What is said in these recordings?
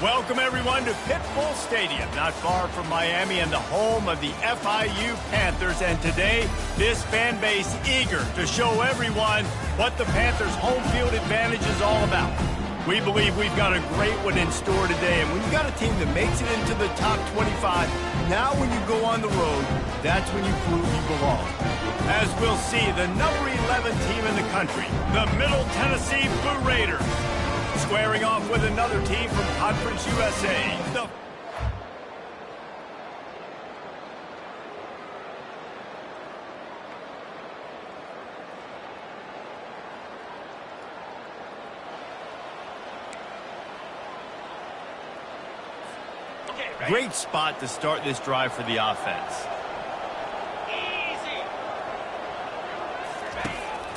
Welcome, everyone, to Pitbull Stadium, not far from Miami and the home of the FIU Panthers. And today, this fan base eager to show everyone what the Panthers' home field advantage is all about. We believe we've got a great one in store today, and when you've got a team that makes it into the top 25, now when you go on the road, that's when you prove you belong. As we'll see, the number 11 team in the country, the Middle Tennessee Blue Raiders, squaring off with another team from Conference USA. Great spot to start this drive for the offense.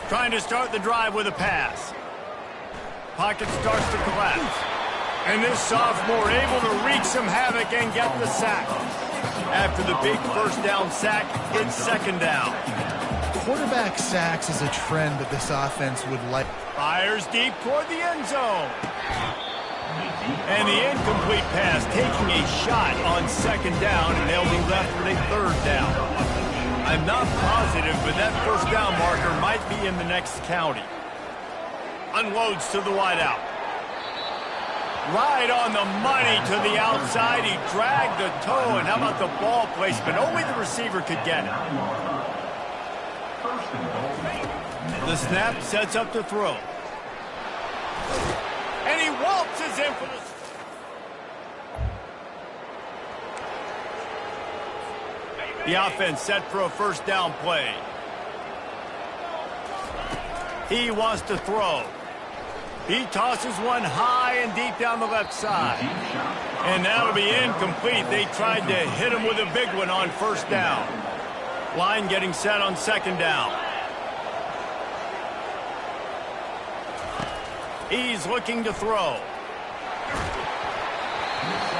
Trying to start the drive with a pass. Pocket starts to collapse. And this sophomore able to wreak some havoc and get the sack. After the big first down sack, it's second down. Quarterback sacks is a trend that this offense would like. Fires deep toward the end zone. And the incomplete pass taking a shot on second down, and they'll be left with a third down. I'm not positive, but that first down marker might be in the next county. Unloads to the wideout. Right on the money to the outside. He dragged the toe, and how about the ball placement? Only the receiver could get it. The snap sets up to throw. And he waltzes in for the... The offense set for a first down play. He wants to throw. He tosses one high and deep down the left side. And that'll be incomplete. They tried to hit him with a big one on first down. Line getting set on second down. He's looking to throw.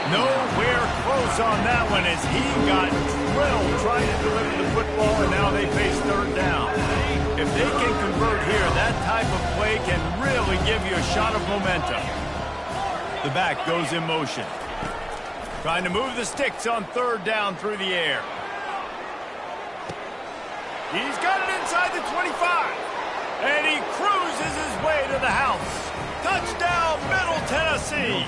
Nowhere close on that one as he got drilled trying to deliver the football, and now they face third down. If they can convert here, that type of play can really give you a shot of momentum. The back goes in motion. Trying to move the sticks on third down through the air. He's got it inside the 25. And he cruises his way to the house. Touchdown, Middle Tennessee.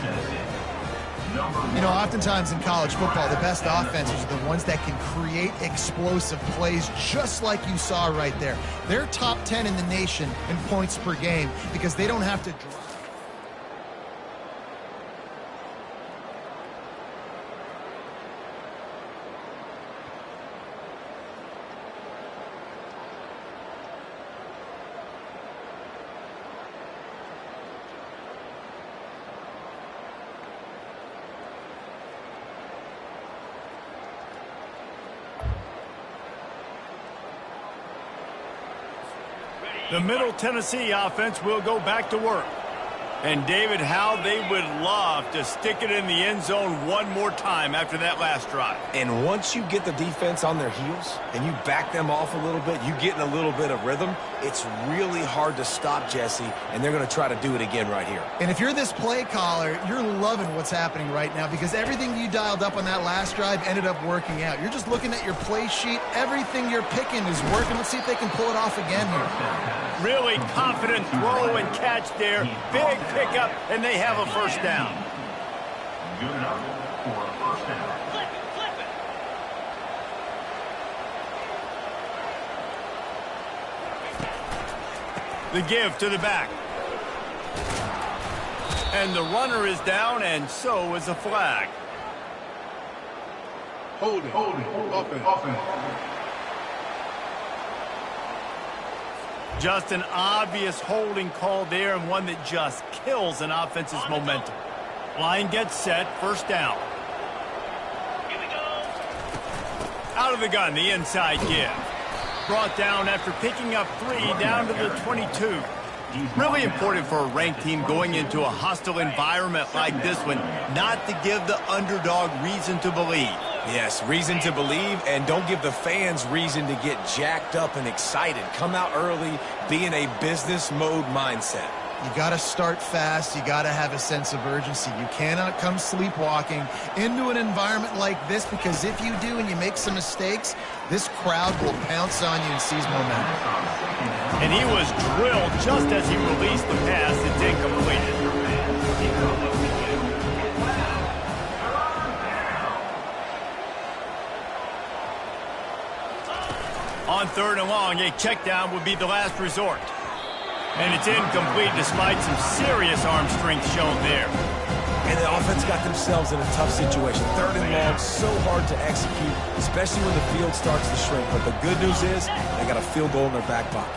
You know, oftentimes in college football, the best offenses are the ones that can create explosive plays just like you saw right there. They're top 10 in the nation in points per game because they don't have to drive. The Middle Tennessee offense will go back to work. And, David, how they would love to stick it in the end zone one more time after that last drive. And once you get the defense on their heels and you back them off a little bit, you get in a little bit of rhythm, it's really hard to stop, Jesse, and they're going to try to do it again right here. And if you're this play caller, you're loving what's happening right now because everything you dialed up on that last drive ended up working out. You're just looking at your play sheet. Everything you're picking is working. Let's see if they can pull it off again here. Really confident throw and catch there. Big pickup, and they have a first down. Good enough for a first down. Flip it. The give to the back. And the runner is down, and so is a flag. Holding. Offense. Just an obvious holding call there, and one that just kills an offense's momentum. Line gets set, first down. Here we go. Out of the gun, the inside give. Brought down after picking up 3 down to the 22. Really important for a ranked team going into a hostile environment like this one, not to give the underdog reason to believe. Yes, reason to believe, and don't give the fans reason to get jacked up and excited. Come out early, be in a business mode mindset. You got to start fast. You got to have a sense of urgency. You cannot come sleepwalking into an environment like this, because if you do and you make some mistakes, this crowd will pounce on you and seize momentum. And he was drilled just as he released the pass. It's incompleted. On 3rd and long, a check down would be the last resort. And it's incomplete despite some serious arm strength shown there. And the offense got themselves in a tough situation. 3rd and long, so hard to execute, especially when the field starts to shrink. But the good news is they got a field goal in their back pocket.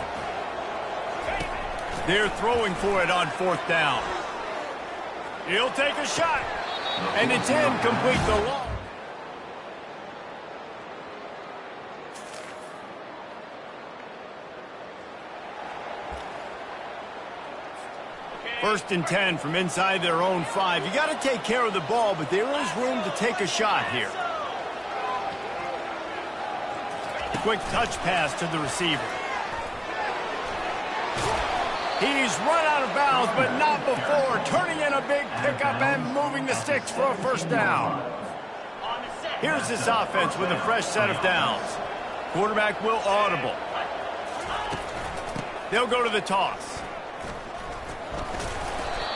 They're throwing for it on 4th down. He'll take a shot. And it's incomplete the long. 1st and 10 from inside their own 5. You got to take care of the ball, but there is room to take a shot here. Quick touch pass to the receiver. He's run out of bounds, but not before turning in a big pickup and moving the sticks for a 1st down. Here's this offense with a fresh set of downs. Quarterback will audible. They'll go to the toss.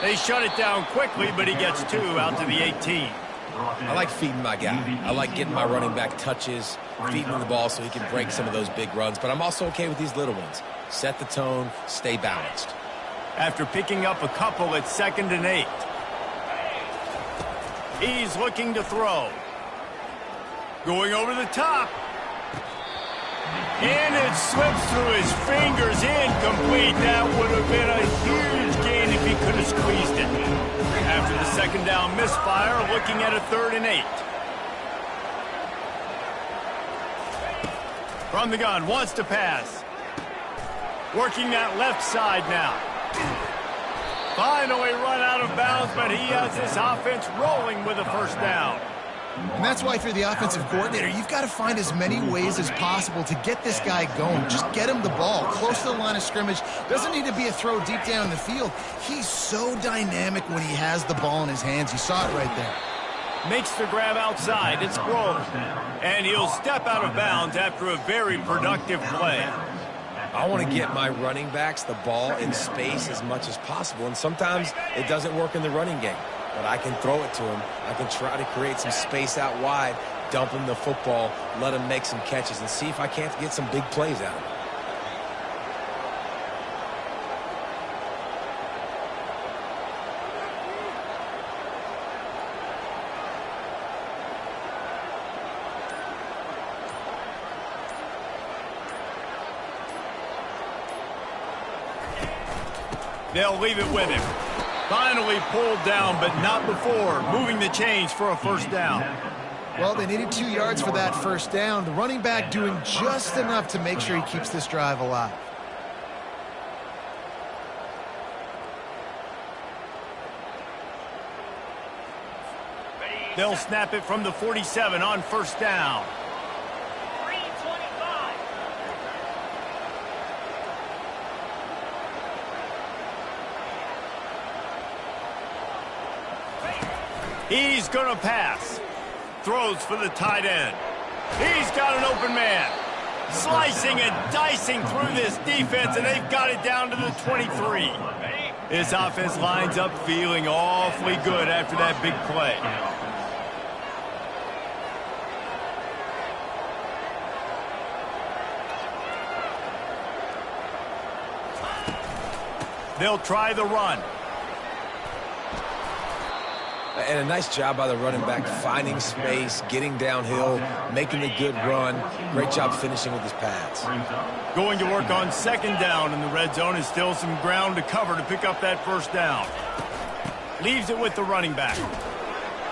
They shut it down quickly, but he gets 2 out to the 18. I like feeding my guy. I like getting my running back touches, feeding him the ball so he can break some of those big runs. But I'm also okay with these little ones. Set the tone, stay balanced. After picking up a couple, it's 2nd and 8. He's looking to throw. Going over the top. And it slips through his fingers, incomplete. That would have been a huge gain if he could have squeezed it. After the 2nd down misfire, looking at a 3rd and 8. From the gun, wants to pass. Working that left side now. Finally run out of bounds, but he has this offense rolling with a 1st down. And that's why if you're the offensive coordinator, you've got to find as many ways as possible to get this guy going. Just get him the ball close to the line of scrimmage. Doesn't need to be a throw deep down the field. He's so dynamic when he has the ball in his hands. You saw it right there. Makes the grab outside. It's Grove. And he'll step out of bounds after a very productive play. I want to get my running backs the ball in space as much as possible. And sometimes it doesn't work in the running game. But I can throw it to him. I can try to create some space out wide, dump him the football, let him make some catches, and see if I can't get some big plays out of him. They'll leave it with him. Finally pulled down, but not before moving the chains for a 1st down. Well, they needed 2 yards for that 1st down. The running back doing just enough to make sure he keeps this drive alive. They'll snap it from the 47 on 1st down. He's going to pass. Throws for the tight end. He's got an open man. Slicing and dicing through this defense, and they've got it down to the 23. This offense lines up feeling awfully good after that big play. They'll try the run. And a nice job by the running back, finding space, getting downhill, making a good run. Great job finishing with his pads. Going to work on 2nd down in the red zone, and still some ground to cover to pick up that 1st down. Leaves it with the running back.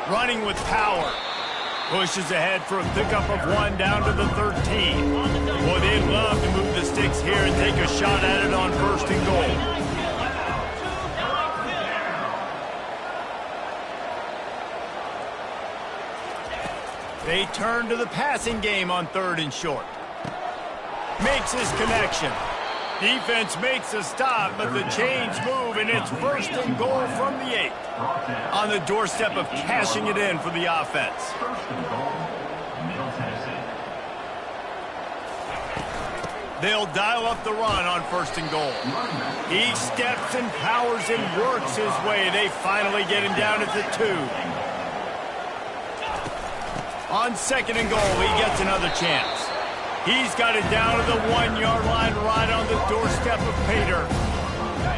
Running with power. Pushes ahead for a pickup of 1 down to the 13. Boy, they'd love to move the sticks here and take a shot at it on 1st and goal. They turn to the passing game on 3rd and short. Makes his connection. Defense makes a stop, but the chains move, and it's 1st and goal from the 8. On the doorstep of cashing it in for the offense. 1st and goal, Middle Tennessee. They'll dial up the run on 1st and goal. He steps and powers and works his way. They finally get him down at the 2. On 2nd and goal, he gets another chance. He's got it down to the 1-yard line right on the doorstep of Pater.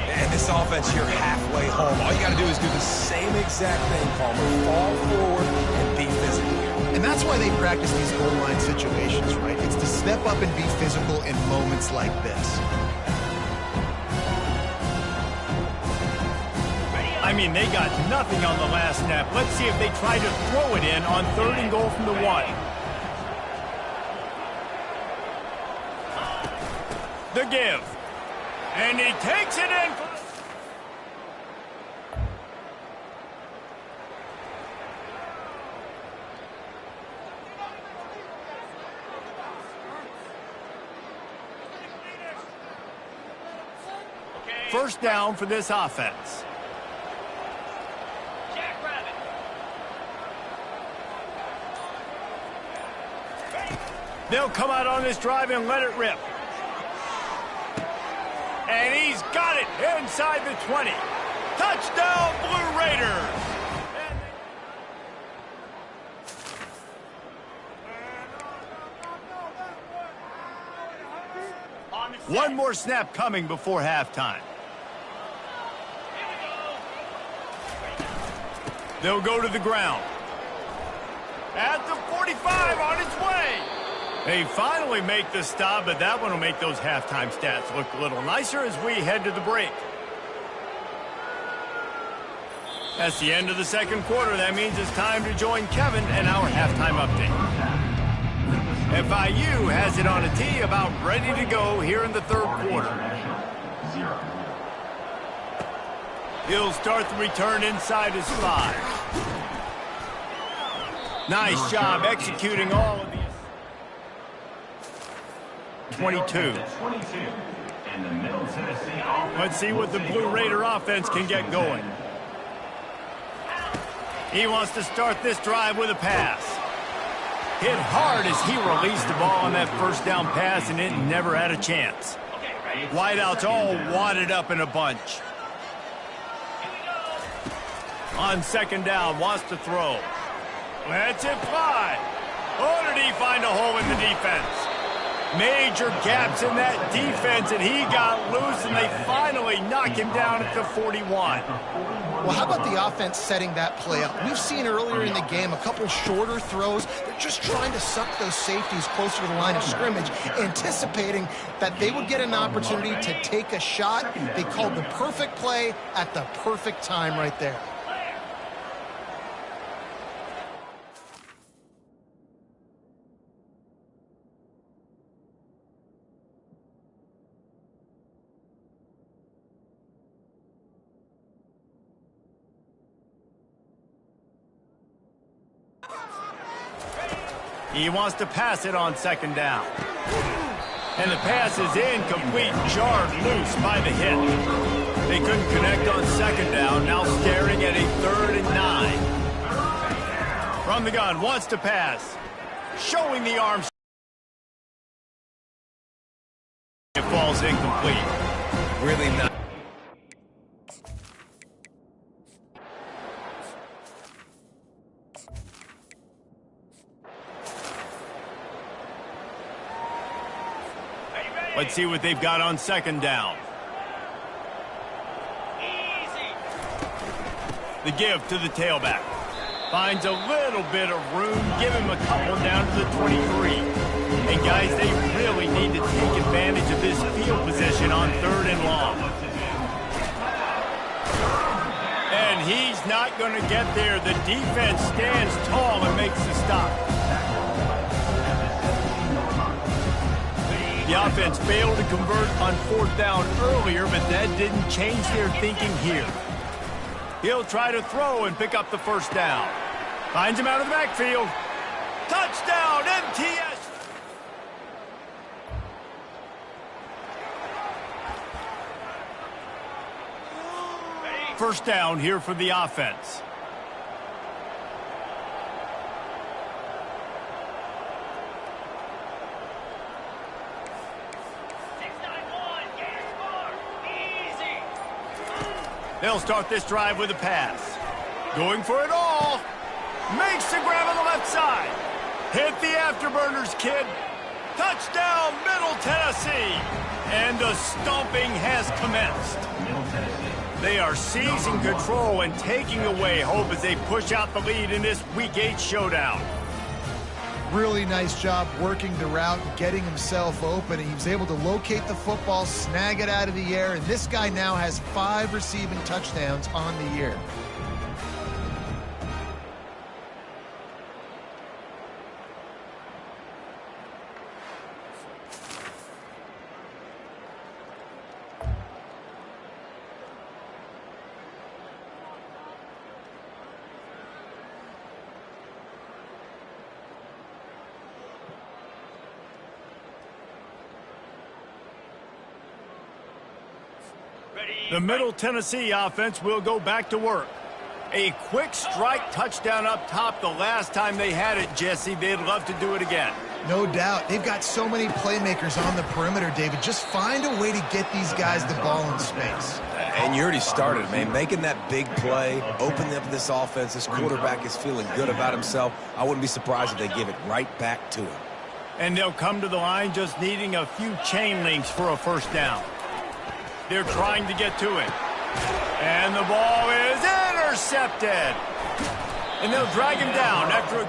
And this offense, you're halfway home. All you got to do is do the same exact thing, Palmer. Fall forward and be physical. And that's why they practice these goal line situations, right? It's to step up and be physical in moments like this. I mean, they got nothing on the last snap. Let's see if they try to throw it in on 3rd and goal from the 1. The give. And he takes it in. First down for this offense. They'll come out on this drive and let it rip. And he's got it inside the 20. Touchdown, Blue Raiders! One more snap coming before halftime. They'll go to the ground. At the 45 on its way. They finally make the stop, but that one will make those halftime stats look a little nicer as we head to the break. That's the end of the 2nd quarter. That means it's time to join Kevin and our halftime update. FIU has it on a tee, about ready to go here in the 3rd quarter. He'll start the return inside his 5. Nice job executing all of these. 22. Let's see what the Blue Raider offense can get going. He wants to start this drive with a pass. Hit hard as he released the ball on that 1st down pass, and it never had a chance. Wideouts all wadded up in a bunch. On 2nd down, wants to throw. Lets it fly. Oh, did he find a hole in the defense? Major gaps in that defense, and he got loose, and they finally knock him down at the 41. Well, how about the offense setting that play up? We've seen earlier in the game a couple shorter throws. They're just trying to suck those safeties closer to the line of scrimmage, anticipating that they would get an opportunity to take a shot. They called the perfect play at the perfect time right there. He wants to pass it on 2nd down. And the pass is incomplete, jarred loose by the hit. They couldn't connect on 2nd down, now staring at a 3rd and 9. From the gun, wants to pass. Showing the arms. It falls incomplete. Really not. Let's see what they've got on 2nd down. The give to the tailback. Finds a little bit of room. Give him a couple down to the 23. And guys, they really need to take advantage of this field position on 3rd and long. And he's not going to get there. The defense stands tall and makes the stop. The offense failed to convert on 4th down earlier, but that didn't change their thinking here. He'll try to throw and pick up the 1st down. Finds him out of the backfield. Touchdown, MTSU! First down here for the offense. They'll start this drive with a pass. Going for it all. Makes the grab on the left side. Hit the afterburners, kid. Touchdown, Middle Tennessee. And the stomping has commenced. They are seizing control and taking away hope as they push out the lead in this Week 8 showdown. Really nice job working the route, getting himself open. He was able to locate the football, snag it out of the air, and this guy now has 5 receiving touchdowns on the year. The Middle Tennessee offense will go back to work. A quick strike touchdown up top the last time they had it, Jesse. They'd love to do it again. No doubt. They've got so many playmakers on the perimeter, David. Just find a way to get these guys the ball in space. And you already started, man. Making that big play, opening up this offense. This quarterback is feeling good about himself. I wouldn't be surprised if they give it right back to him. And they'll come to the line just needing a few chain links for a first down. They're trying to get to it. And the ball is intercepted. And they'll drag him down after a...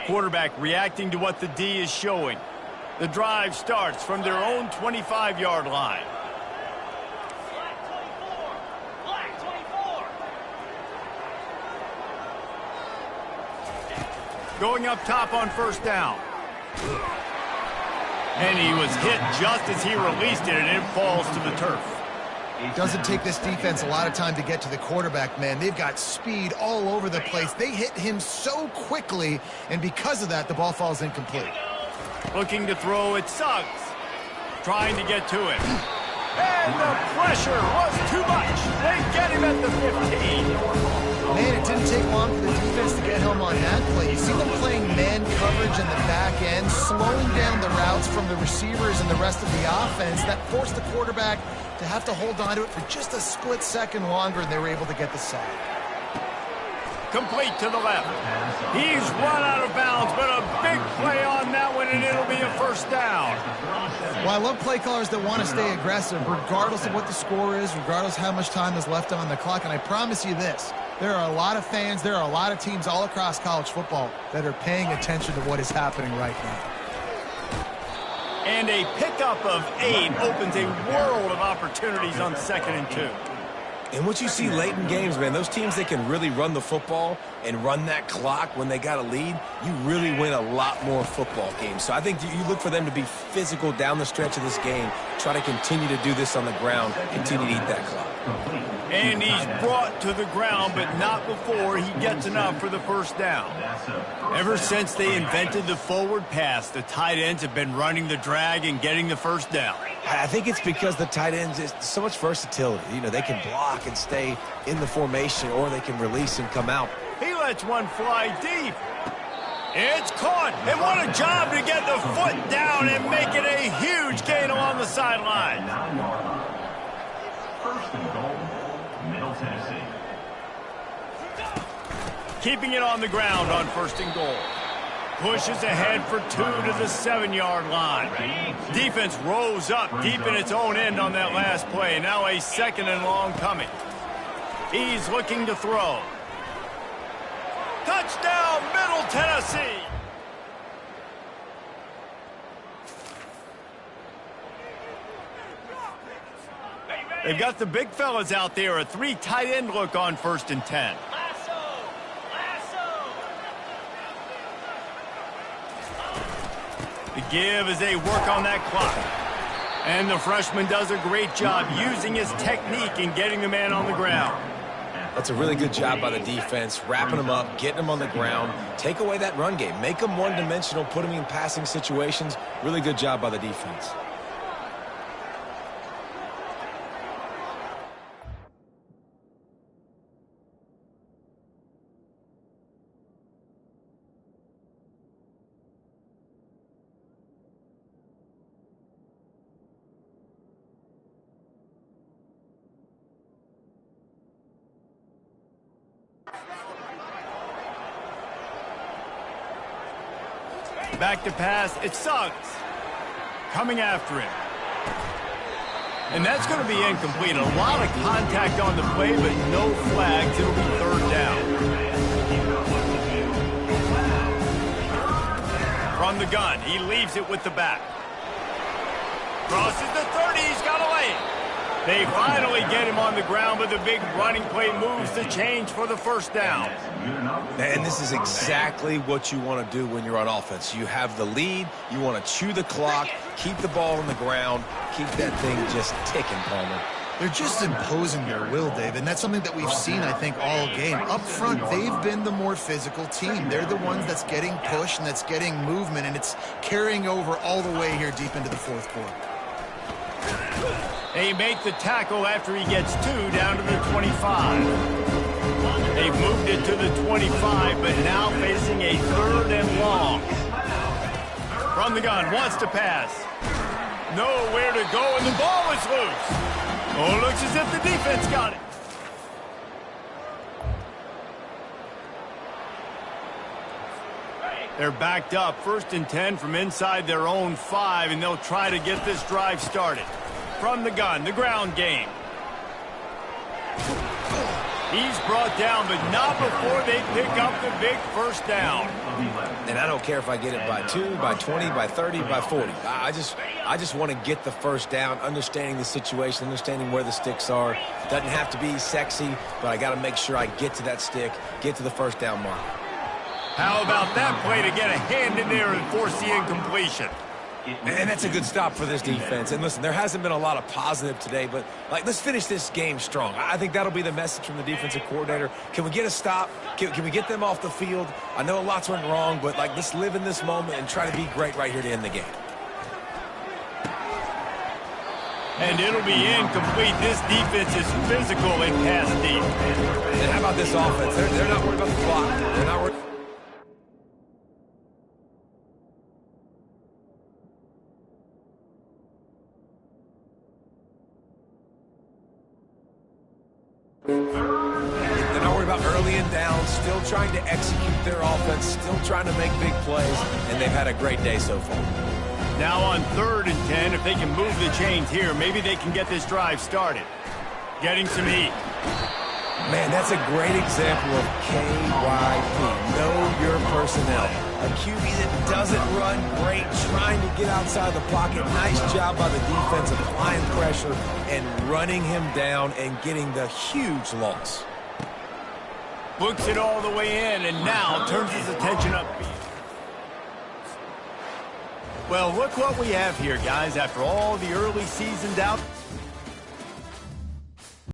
Quarterback reacting to what the D is showing. The drive starts from their own 25-yard line. Going up top on first down. And he was hit just as he released it, and it falls to the turf. It doesn't take this defense a lot of time to get to the quarterback, man. They've got speed all over the place. They hit him so quickly, and because of that, the ball falls incomplete. Looking to throw, it sucks. Trying to get to it. And the pressure was too much. They get him at the 15. Man, it didn't take long for the defense to get home on that play. You see them playing man coverage in the back end, slowing down the routes from the receivers and the rest of the offense. That forced the quarterback to have to hold on to it for just a split second longer, and they were able to get the sack. Complete to the left. He's run out of bounds, but a big play on that one, and it'll be a first down. Well, I love play callers that want to stay aggressive, regardless of what the score is, regardless how much time is left on the clock. And I promise you this, there are a lot of fans, there are a lot of teams all across college football that are paying attention to what is happening right now. And a pickup of 8 opens a world of opportunities on 2nd and 2. And what you see late in games, man, those teams that can really run the football and run that clock when they got a lead, you really win a lot more football games. So I think you look for them to be physical down the stretch of this game, try to continue to do this on the ground, continue to eat that clock. And he's brought to the ground, but not before he gets enough for the first down. Ever since they invented the forward pass, the tight ends have been running the drag and getting the first down. I think it's because the tight ends is so much versatility. You know, they can block and stay in the formation, or they can release and come out. He lets one fly deep. It's caught. And what a job to get the foot down and make it a huge gain along the sideline. First and goal, Middle Tennessee. Keeping it on the ground on 1st and goal. Pushes ahead for 2 to the 7-yard line. Defense rose up deep in its own end on that last play. Now a 2nd and long coming. He's looking to throw. Touchdown, Middle Tennessee! They've got the big fellas out there. A 3 tight end look on 1st and 10. The give as they work on that clock. And the freshman does a great job using his technique and getting the man on the ground. That's a really good job by the defense, wrapping them up, getting them on the ground, take away that run game, make them one-dimensional, put them in passing situations. Really good job by the defense. Back to pass, it's Suggs. Coming after him. And that's going to be incomplete. A lot of contact on the play, but no flags. It'll be third down. From the gun, he leaves it with the back. Crosses the 30, he's got to lay it. They finally get him on the ground, but the big running play moves the change for the first down. And this is exactly what you want to do when you're on offense. You have the lead, you want to chew the clock, keep the ball on the ground, keep that thing just ticking, Palmer. They're just imposing their will, Dave, and that's something that we've seen, I think, all game. Up front, they've been the more physical team. They're the ones that's getting pushed and that's getting movement, and it's carrying over all the way here deep into the fourth quarter. They make the tackle after he gets 2 down to the 25. They've moved it to the 25, but now facing a 3rd and long. From the gun, wants to pass. Nowhere to go, and the ball is loose. Oh, looks as if the defense got it. They're backed up, 1st and 10 from inside their own 5, and they'll try to get this drive started. From the gun, the ground game. He's brought down, but not before they pick up the big first down. And I don't care if I get it by 2, by 20, by 30, by 40. I just want to get the first down, understanding the situation, understanding where the sticks are. Doesn't have to be sexy, but I got to make sure I get to that stick, get to the first down mark. How about that play to get a hand in there and force the incompletion? And that's a good stop for this defense. And listen, there hasn't been a lot of positive today, but let's finish this game strong. I think that'll be the message from the defensive coordinator. Can we get a stop? Can we get them off the field? I know lots went wrong, but let's live in this moment and try to be great right here to end the game. And it'll be incomplete. This defense is physical and pass deep. And how about this offense? They're not worried about the clock. They're not worried. They're not worried about early and down, still trying to execute their offense, still trying to make big plays, and they've had a great day so far. Now on 3rd and 10, if they can move the chains here, maybe they can get this drive started. Getting some heat. Man, that's a great example of KYP. Know your personnel. A QB that doesn't run great, trying to get outside the pocket. Nice job by the defense applying pressure and running him down and getting the huge loss. Books it all the way in and now turns his attention upfield. Well, look what we have here, guys. After all the early season doubt,